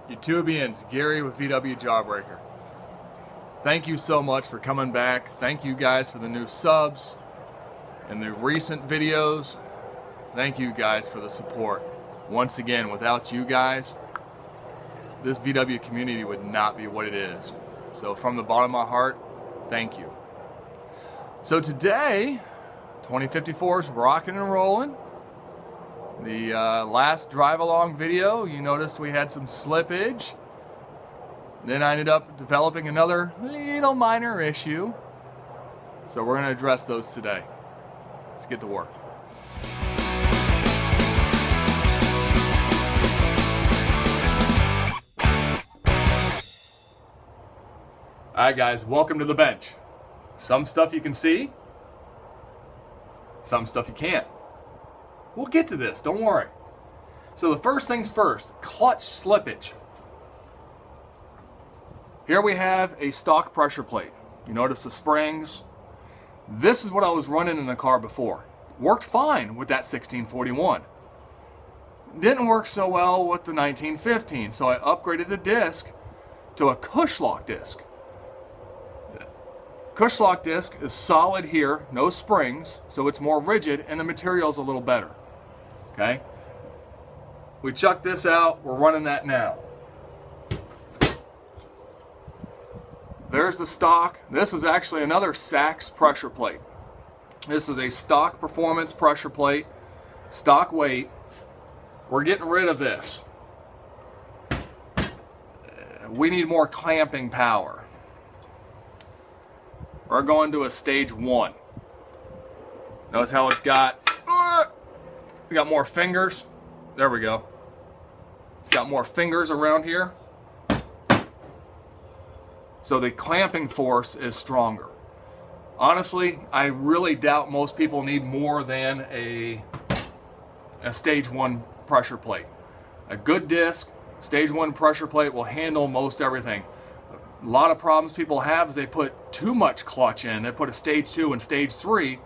YouTubians, Gary with VW Jawbreaker. Thank you so much for coming back. Thank you guys for the new subs and the recent videos. Thank you guys for the support. Once again, without you guys, this VW community would not be what it is. So from the bottom of my heart, thank you. So today, 2054 is rocking and rolling. The last drive along video, you noticed we had some slippage. Then I ended up developing another little minor issue. So we're going to address those today. Let's get to work. Alright guys, welcome to the bench. Some stuff you can see, some stuff you can't. We'll get to this, don't worry. So the first things first, clutch slippage. Here we have a stock pressure plate. You notice the springs. This is what I was running in the car before. Worked fine with that 1641. Didn't work so well with the 1915, so I upgraded the disc to a Cushlock disc. Cushlock disc is solid here, no springs, so it's more rigid and the material's a little better. Okay? We chucked this out, we're running that now. There's the stock. This is actually another Sachs pressure plate. This is a stock performance pressure plate, stock weight. We're getting rid of this. We need more clamping power. We're going to a stage 1. Notice how it's got, we got more fingers. There we go. Got more fingers around here. So the clamping force is stronger. Honestly, I really doubt most people need more than a stage 1 pressure plate. A good disc, stage 1 pressure plate will handle most everything. A lot of problems people have is they put too much clutch in. They put a stage 2 and stage 3,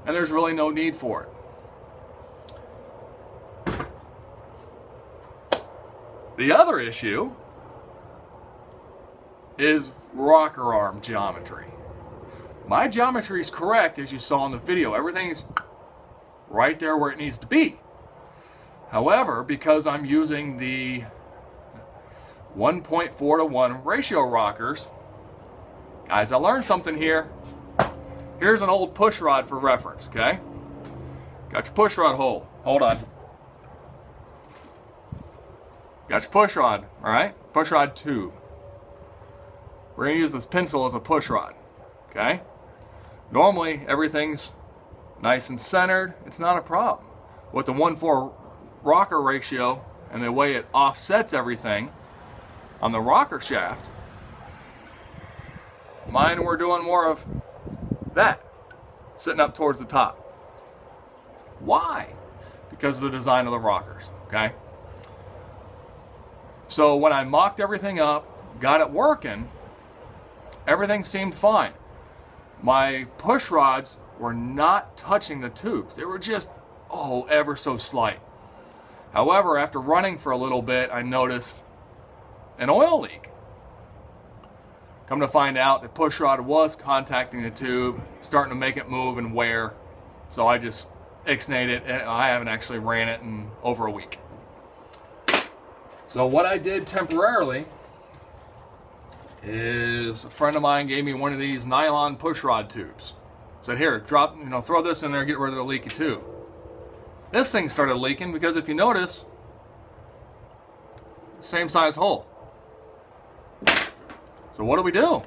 and there's really no need for it. The other issue is rocker arm geometry. My geometry is correct, as you saw in the video. Everything's right there where it needs to be. However, because I'm using the 1.4 to 1 ratio rockers, guys, I learned something here. Here's an old push rod for reference, okay? Got your push rod hole. Hold on. Got your push rod, all right? Push rod tube. We're going to use this pencil as a push rod, okay? Normally, everything's nice and centered. It's not a problem. With the 1:4 rocker ratio and the way it offsets everything on the rocker shaft, mine we're doing more of that, sitting up towards the top. Why? Because of the design of the rockers, okay? So when I mocked everything up, got it working, everything seemed fine. My push rods were not touching the tubes. They were just, ever so slight. However, after running for a little bit, I noticed an oil leak. Come to find out, the push rod was contacting the tube, starting to make it move and wear. So I just ixnayed it, and I haven't actually ran it in over a week. So what I did temporarily is a friend of mine gave me one of these nylon push rod tubes. Said, here, drop, throw this in there, get rid of the leaky tube. This thing started leaking because if you notice, same size hole. So what do?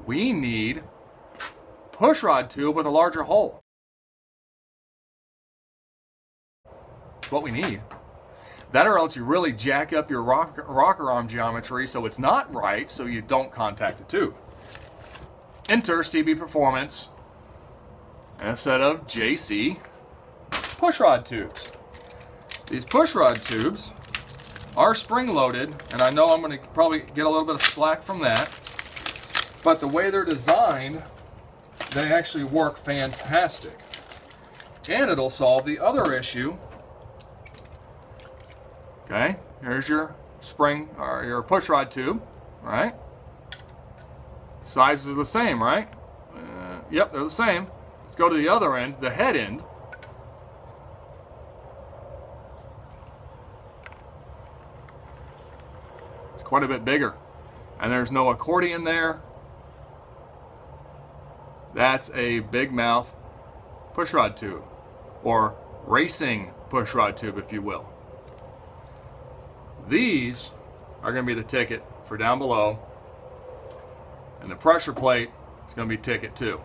We need push rod tube with a larger hole. That's what we need. That or else you really jack up your rocker arm geometry so it's not right, so you don't contact the tube. Enter CB Performance and a set of JayCee push rod tubes. These push rod tubes are spring loaded, and I know I'm going to probably get a little bit of slack from that, but the way they're designed, they actually work fantastic. And it'll solve the other issue. Okay, here's your spring or your push rod tube, right? Sizes are the same, right? Yep, they're the same. Let's go to the other end, the head end. It's quite a bit bigger. And there's no accordion there. That's a big mouth pushrod tube, or racing pushrod tube, if you will. These are going to be the ticket for down below, and the pressure plate is going to be ticket too.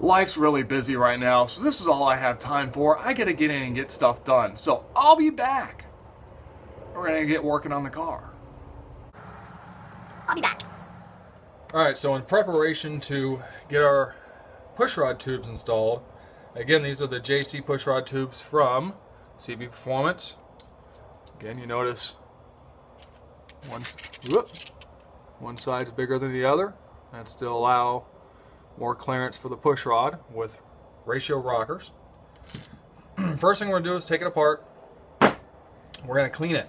Life's really busy right now, so this is all I have time for. I got to get in and get stuff done, so I'll be back. We're going to get working on the car. I'll be back. Alright, so in preparation to get our pushrod tubes installed, again, these are the JayCee pushrod tubes from CB Performance. Again, you notice one side's bigger than the other. That's to allow more clearance for the pushrod with ratio rockers. First thing we're going to do is take it apart. We're going to clean it.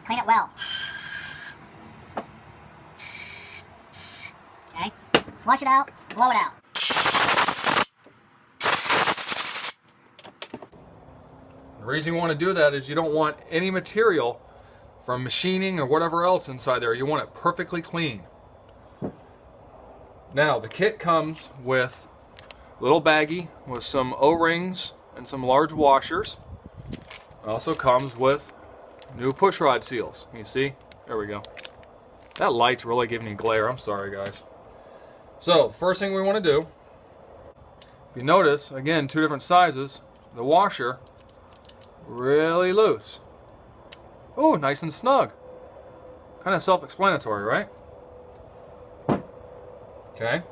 Clean it well. Okay. Flush it out, blow it out. The reason you want to do that is you don't want any material from machining or whatever else inside there. You want it perfectly clean. Now, the kit comes with a little baggie with some O-rings and some large washers. It also comes with new pushrod seals. You see? There we go. That light's really giving me glare. I'm sorry, guys. So, the first thing we want to do, if you notice, again, two different sizes, the washer, really loose. Oh, nice and snug. Kind of self-explanatory, right? Okay.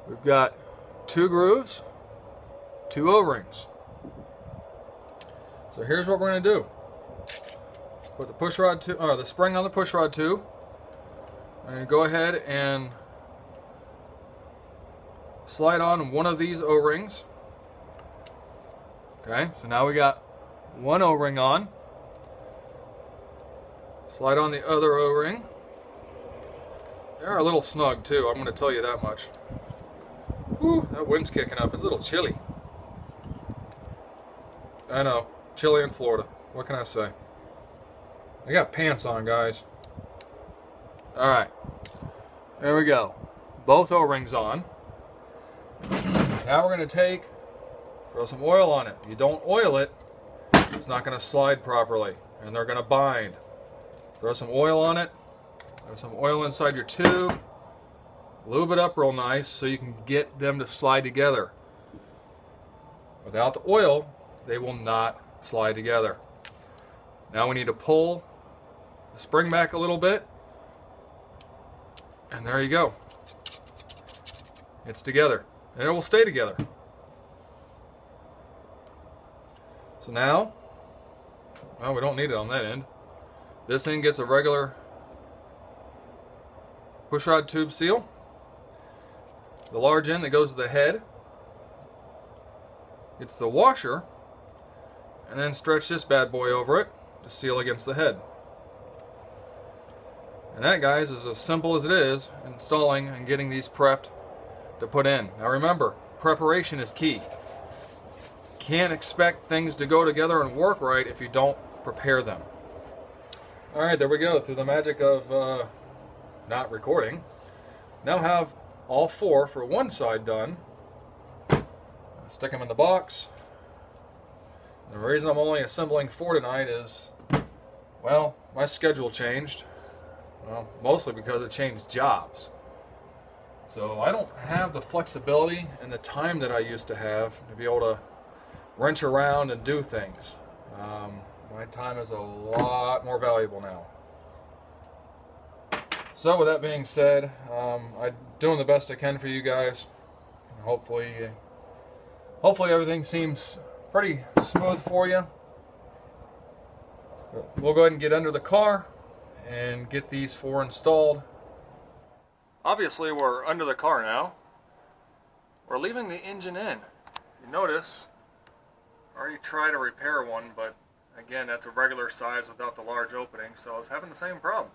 We've got two grooves, two O-rings. So here's what we're going to do. Put the pushrod tube, or the spring on the pushrod tube, and go ahead and slide on one of these O-rings. Okay, so now we got one O-ring on. Slide on the other O-ring. They're a little snug too, I'm going to tell you that much. Whew, that wind's kicking up. It's a little chilly. I know, chilly in Florida. What can I say? I got pants on, guys. Alright, there we go. Both O-rings on. Now we're going to throw some oil on it. If you don't oil it, it's not going to slide properly, and they're going to bind. Throw some oil on it. Throw some oil inside your tube. Lube it up real nice so you can get them to slide together. Without the oil, they will not slide together. Now we need to pull the spring back a little bit. And there you go. It's together. And it will stay together. So now, well, we don't need it on that end. This end gets a regular pushrod tube seal. The large end that goes to the head gets the washer, and then stretch this bad boy over it to seal against the head. And that, guys, is as simple as it is installing and getting these prepped to put in. Now remember, preparation is key. Can't expect things to go together and work right if you don't prepare them. Alright, there we go. Through the magic of not recording. Now have all four for one side done. Stick them in the box. The reason I'm only assembling four tonight is, well, my schedule changed. Well, mostly because it changed jobs. So I don't have the flexibility and the time that I used to have to be able to wrench around and do things. My time is a lot more valuable now. So with that being said, I'm doing the best I can for you guys. And hopefully everything seems pretty smooth for you. But we'll go ahead and get under the car and get these four installed. Obviously we're under the car now. We're leaving the engine in. You notice, I already tried to repair one, but Again, that's a regular size without the large opening, so I was having the same problem.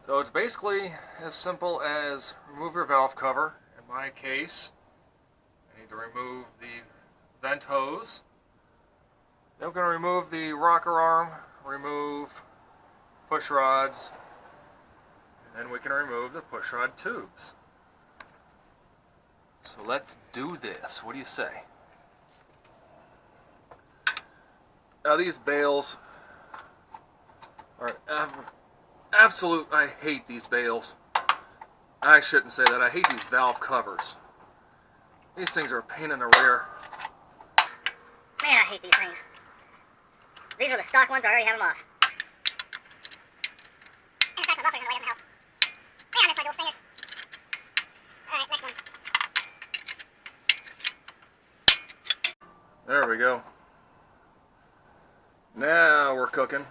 So it's basically as simple as remove your valve cover. In my case, I need to remove the vent hose. Then we're going to remove the rocker arm, remove push rods, and then we can remove the push rod tubes. So let's do this. What do you say? Now these bales are absolute. I hate these bales. I shouldn't say that. I hate these valve covers. These things are a pain in the rear. Man, I hate these things. These are the stock ones. I already have them off. And the stock muffler in the way doesn't help. Man, I miss my dual stingers. Alright, next one. There we go. Now we're cooking.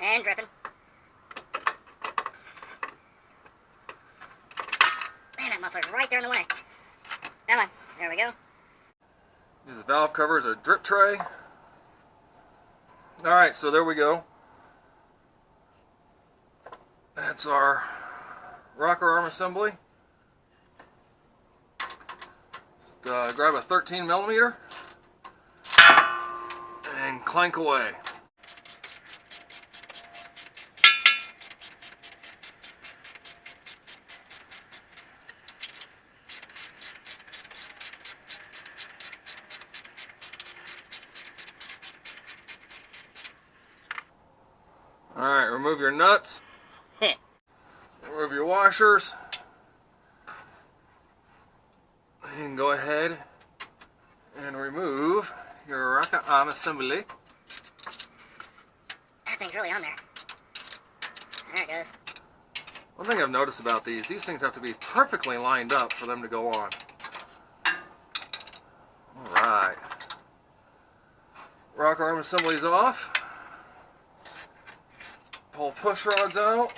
And dripping. Man, that muffler's right there in the way. Come on. There we go. Use the valve cover as a drip tray. Alright, so there we go. That's our rocker arm assembly. Just, grab a 13mm and clank away. Alright, remove your nuts. Remove your washers. You can go ahead and remove your rocker arm assembly. That thing's really on there. There it goes. One thing I've noticed about these things have to be perfectly lined up for them to go on. Alright. Rocker arm assembly's off. Pull push rods out.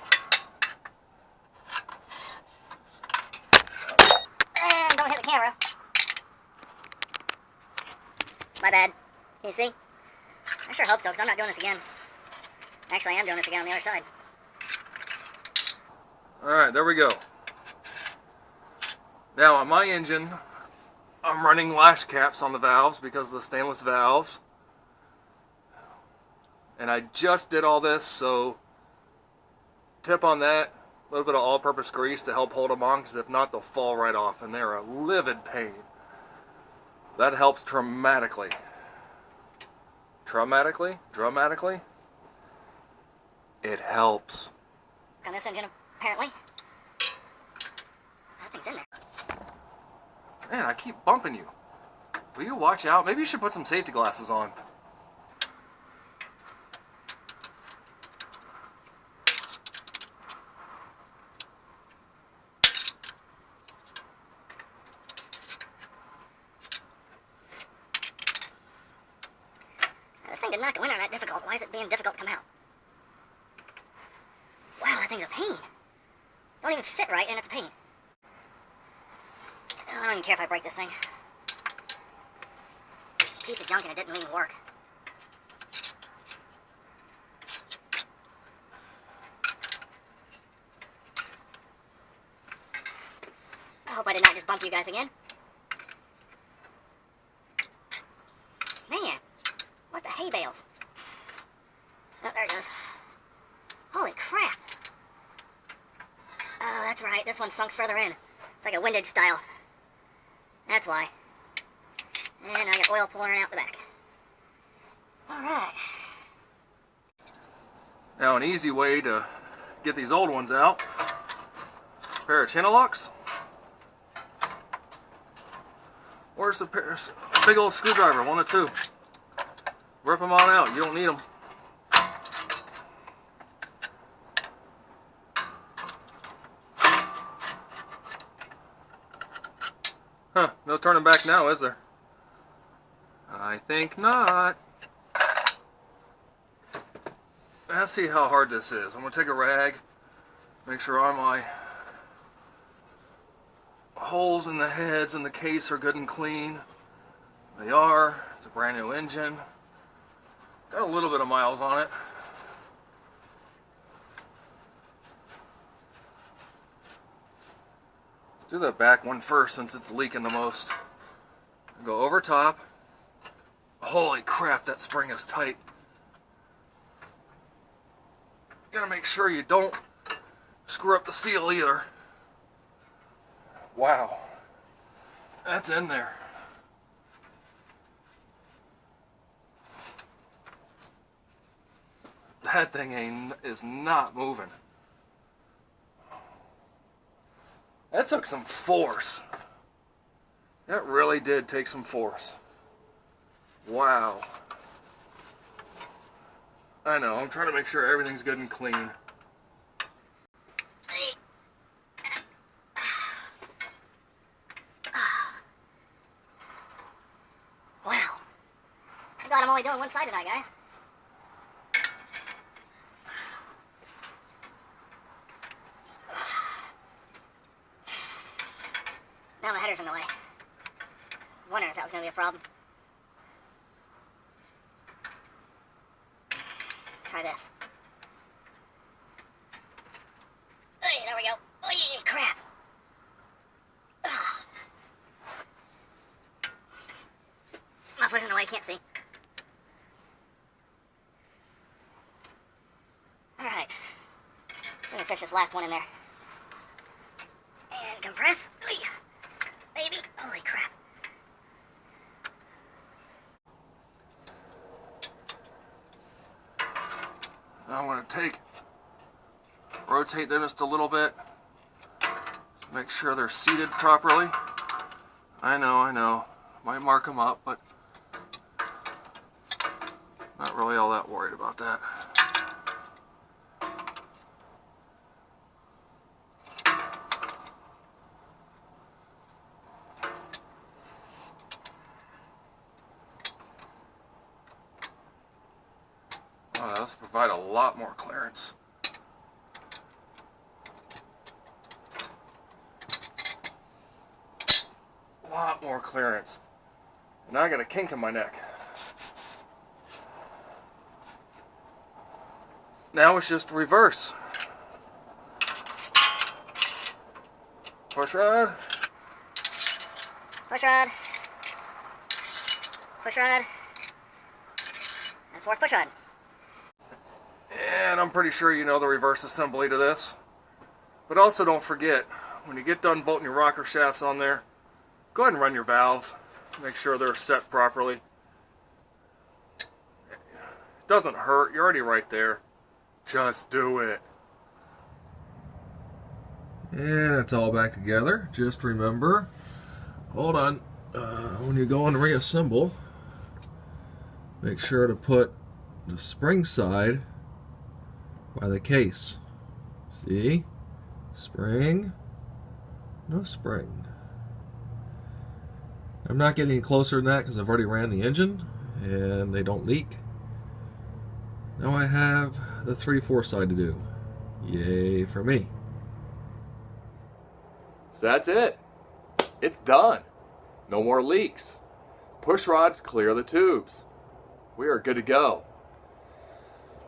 And don't hit the camera. My bad. Can you see? I sure hope so, because I'm not doing this again. Actually, I am doing this again on the other side. Alright, there we go. Now on my engine, I'm running lash caps on the valves because of the stainless valves. And I just did all this, so tip on that, a little bit of all-purpose grease to help hold them on, because if not, they'll fall right off, and they're a livid pain. That helps dramatically. Dramatically? It helps. On this engine, apparently. That thing's in there. Man, I keep bumping you. Will you watch out? Maybe you should put some safety glasses on. This thing did not go in there that difficult. Why is it being difficult to come out? Wow, that thing's a pain. Don't even fit right, and it's a pain. I don't even care if I break this thing. Piece of junk and it didn't even work. I hope I did not just bump you guys again. Man, what the hay bales? Oh, there it goes. Holy crap. Oh, that's right. This one sunk further in. It's like a windage style. That's why. And I got oil pouring out the back. Alright. Now an easy way to get these old ones out, pair of channel locks. Or just a big old screwdriver, one or two. Rip them on out, you don't need them. Huh, no turning back now, is there? I think not. Let's see how hard this is. I'm going to take a rag, make sure all my holes in the heads and the case are good and clean. They are. It's a brand new engine. Got a little bit of miles on it. Let's do the back one first since it's leaking the most. Go over top. Holy crap, that spring is tight. Gotta make sure you don't screw up the seal either. Wow, that's in there. That thing is not moving. That took some force. That really did take some force. Wow. I know, I'm trying to make sure everything's good and clean. Wow. I thought I'm only doing one side tonight, guys. Now my header's in the way. I was wondering if that was going to be a problem. Let's try this. Hey, there we go. Hey, crap. Muffler's in the way, I can't see. Alright. I'm going to fish this last one in there. And compress. Oy. Baby. Holy crap. I want to rotate them just a little bit. Make sure they're seated properly. I know. Might mark them up, but not really all that worried about that. Oh, that'll provide a lot more clearance. A lot more clearance. And now I got a kink in my neck. Now it's just reverse. Push rod. Push rod. Push rod. And fourth push rod. And I'm pretty sure you know the reverse assembly to this. But also don't forget, when you get done bolting your rocker shafts on there, go ahead and run your valves. Make sure they're set properly. It doesn't hurt, you're already right there. Just do it. And it's all back together. Just remember, hold on, when you go and reassemble, make sure to put the spring side by the case. See? Spring, no spring. I'm not getting any closer than that because I've already ran the engine and they don't leak. Now I have the 3/4 side to do. Yay for me. So that's it. It's done. No more leaks. Push rods clear the tubes. We are good to go.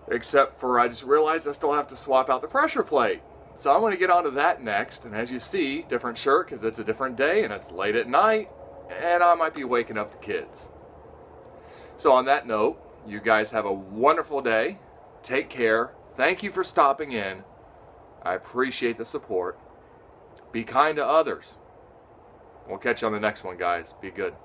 Except for I just realized I still have to swap out the pressure plate. So I'm going to get onto that next. And as you see, different shirt because it's a different day and it's late at night. And I might be waking up the kids. So on that note, you guys have a wonderful day. Take care. Thank you for stopping in. I appreciate the support. Be kind to others. We'll catch you on the next one, guys. Be good.